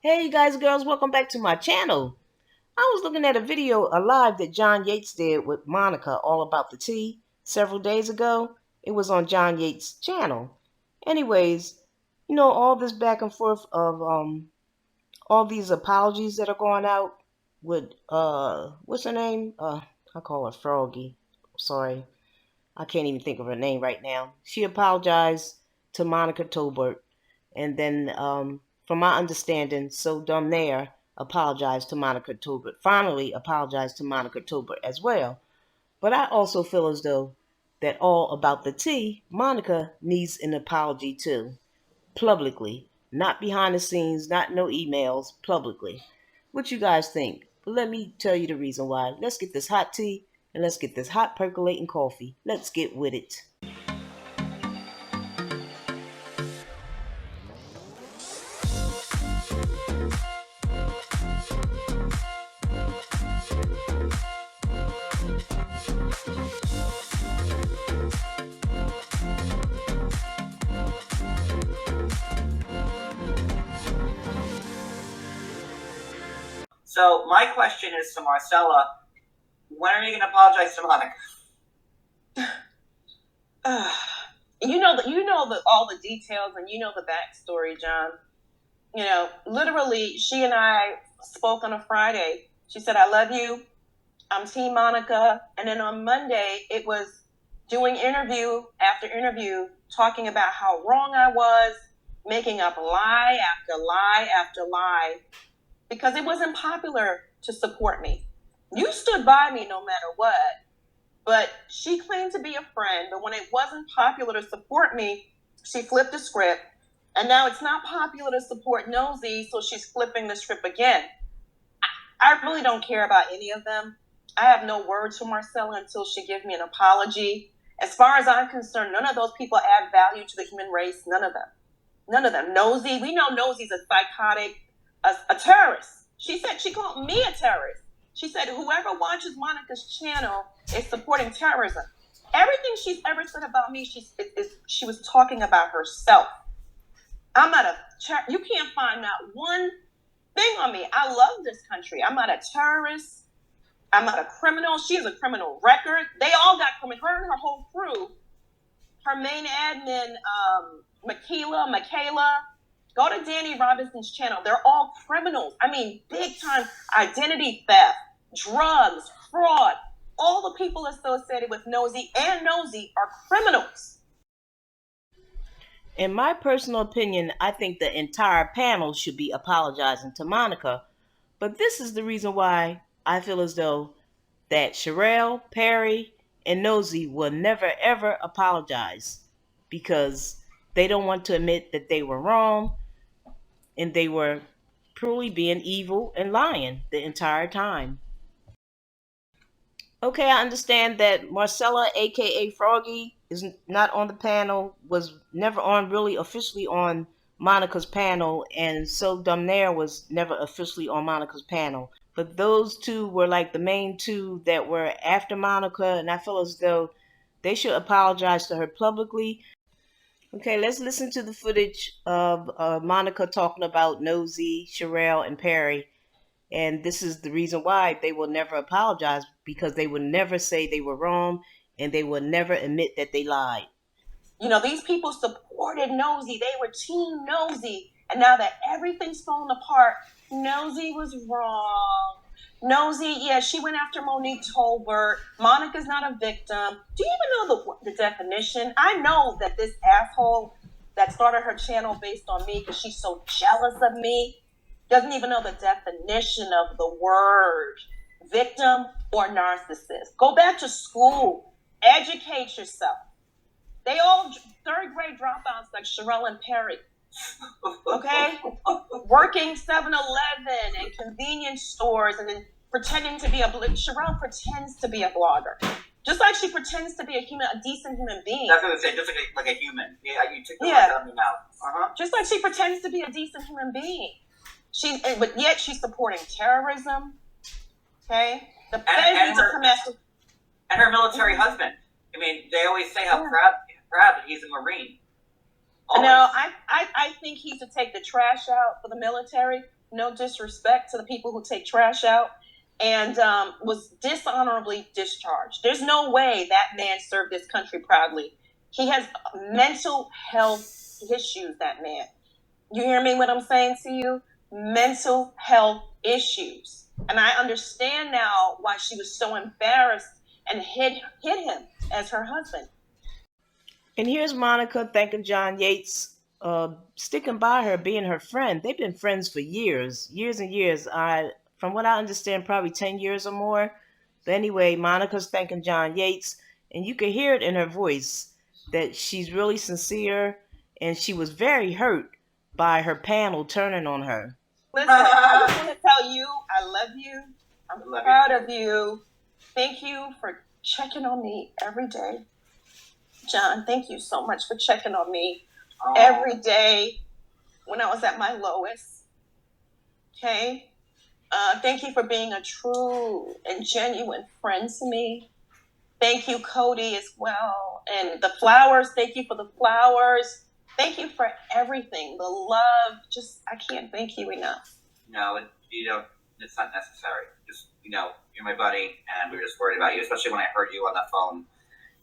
Hey you guys and girls, welcome back to my channel. I was looking at a video, a live that John Yates did with Monica all about the tea several days ago. It was on John Yates' channel. Anyways, all this back and forth of all these apologies that are going out with what's her name? I call her Froggy. Sorry. I can't even think of her name right now. She apologized to Monica Tolbert, and then, from my understanding, sodebnair apologized to Monica Tolbert. Finally, apologized to Monica Tolbert as well. But I also feel as though that all about the tea, Monica needs an apology too, publicly, not behind the scenes, not no emails, publicly. What you guys think? But let me tell you the reason why. Let's get this hot tea and let's get this hot percolating coffee. Let's get with it. So my question is to Marcella, when are you going to apologize to Monica? All the details, and the backstory, John. Literally, she and I spoke on a Friday. She said, "I love you. I'm Team Monica." And then on Monday, it was doing interview after interview, talking about how wrong I was, making up lie after lie after lie, because it wasn't popular to support me. You stood by me no matter what. But she claimed to be a friend, but when it wasn't popular to support me, she flipped the script. And now it's not popular to support Nosey, so she's flipping the script again. I really don't care about any of them. I have no words for Marcella until she gives me an apology. As far as I'm concerned, none of those people add value to the human race. None of them. None of them. Nosey, we know Nosey's a psychotic, a terrorist. She called me a terrorist. She said, whoever watches Monica's channel is supporting terrorism. Everything she's ever said about me, she was talking about herself. I'm not you can't find not one thing on me. I love this country. I'm not a terrorist. I'm not a criminal. She has a criminal record. They all got criminal. Her and her whole crew. Her main admin, Michaela. Go to Danny Robinson's channel. They're all criminals. I mean, big time identity theft, drugs, fraud. All the people associated with Nosey are criminals. In my personal opinion, I think the entire panel should be apologizing to Monica. But this is the reason why I feel as though that Sharrell, Perry, and Nosey will never ever apologize, because they don't want to admit that they were wrong and they were truly being evil and lying the entire time. Okay, I understand that Marcella, aka Froggy, is not on the panel, was never on really officially on Monica's panel, and sodebnair was never officially on Monica's panel. But those two were like the main two that were after Monica, and I feel as though they should apologize to her publicly. Okay, let's listen to the footage of Monica talking about Nosey, Sharrell, and Perry. And this is the reason why they will never apologize, because they will never say they were wrong and they will never admit that they lied. These people supported Nosey. They were Team Nosey. And now that everything's falling apart, Nosey was wrong. Nosey, yeah, she went after Monique Tolbert. Monica's not a victim. Do you even know the definition? I know that this asshole that started her channel based on me because she's so jealous of me doesn't even know the definition of the word victim or narcissist. Go back to school. Educate yourself. They all third grade dropouts like Sharrell and Perry. Okay? Working 7-Eleven and convenience stores and then pretending to be Sharrell pretends to be a blogger. Just like she pretends to be a decent human being. That's what I say, just like a human. Yeah, you took the words out of my mouth. Just like she pretends to be a decent human being. But yet she's supporting terrorism. Okay? The feds need to come after. And her military husband. I mean, they always say how proud that he's a Marine. No, I think he should take the trash out for the military. No disrespect to the people who take trash out. And was dishonorably discharged. There's no way that man served this country proudly. He has mental health issues, that man. You hear me what I'm saying to you? Mental health issues. And I understand now why she was so embarrassed and hid him as her husband. And here's Monica thanking John Yates, sticking by her, being her friend. They've been friends for years and years. From what I understand, probably 10 years or more. But anyway, Monica's thanking John Yates, and you can hear it in her voice that she's really sincere, and she was very hurt by her panel turning on her. Listen, I just want to tell you, I love you. I'm proud of you. Thank you for checking on me every day. John, thank you so much for checking on me every day when I was at my lowest. Okay? Thank you for being a true and genuine friend to me. Thank you, Cody, as well. And the flowers, thank you for the flowers. Thank you for everything. The love, just, I can't thank you enough. No, you don't, it's not necessary. Just, you're my buddy, and we were just worried about you, especially when I heard you on the phone,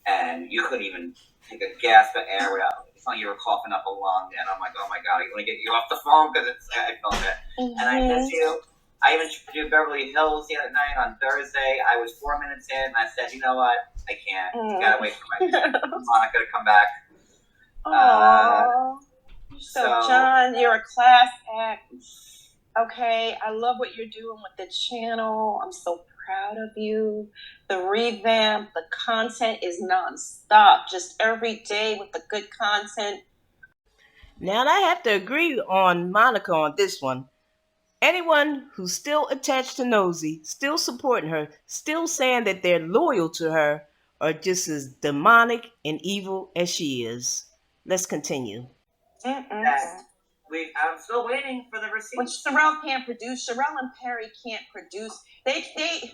and you couldn't even take a gasp of air without, it's like you were coughing up a lung, and I'm like, oh my God, I want to get you off the phone, because I felt it. Mm-hmm. And I miss you. I even tried to do Beverly Hills the other night on Thursday. I was 4 minutes in, and I said, you know what? I can't. Gotta wait for Monica to come back. So, John, you're a class act. Okay, I love what you're doing with the channel. I'm so proud of you. The revamp, the content is nonstop, just every day with the good content. Now, I have to agree on Monica on this one. Anyone who's still attached to Nosey, still supporting her, still saying that they're loyal to her, are just as demonic and evil as she is. Let's continue. I'm still waiting for the receipt. Which Sharrell can't produce. Sharrell and Perry can't produce. They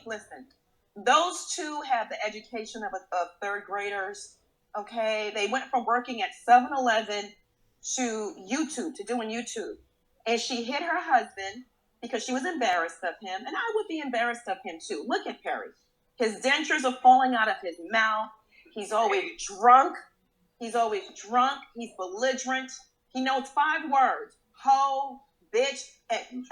listen. Those two have the education of third graders. Okay, they went from working at 7-Eleven to YouTube, to doing YouTube, and she hit her husband because she was embarrassed of him, and I would be embarrassed of him too. Look at Perry. His dentures are falling out of his mouth. He's always drunk. He's belligerent. He knows 5 words. Hoe, bitch, and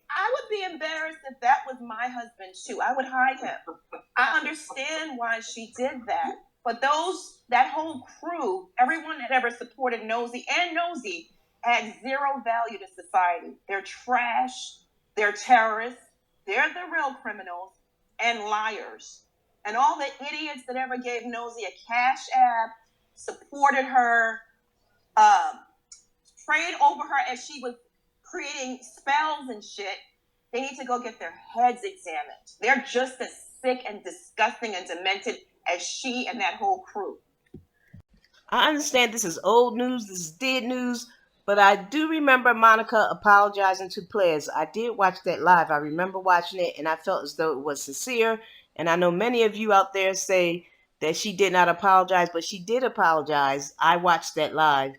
I would be embarrassed if that was my husband too. I would hide him. I understand why she did that. But that whole crew, everyone that ever supported Nosey adds zero value to society. They're trash, they're terrorists, they're the real criminals and liars. And all the idiots that ever gave Nosey a cash app, supported her, prayed over her as she was creating spells and shit, they need to go get their heads examined. They're just as sick and disgusting and demented as she and that whole crew. I understand this is old news, this is dead news, but I do remember Monica apologizing to players. I did watch that live. I remember watching it, and I felt as though it was sincere. And I know many of you out there say that she did not apologize, but she did apologize. I watched that live,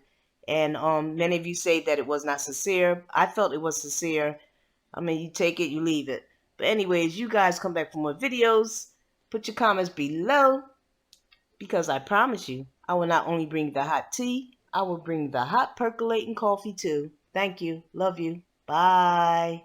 and many of you say that it was not sincere. I felt it was sincere. I mean, you take it, you leave it. But anyways, you guys come back for more videos. Put your comments below, because I promise you, I will not only bring the hot tea, I will bring the hot percolating coffee too. Thank you. Love you. Bye.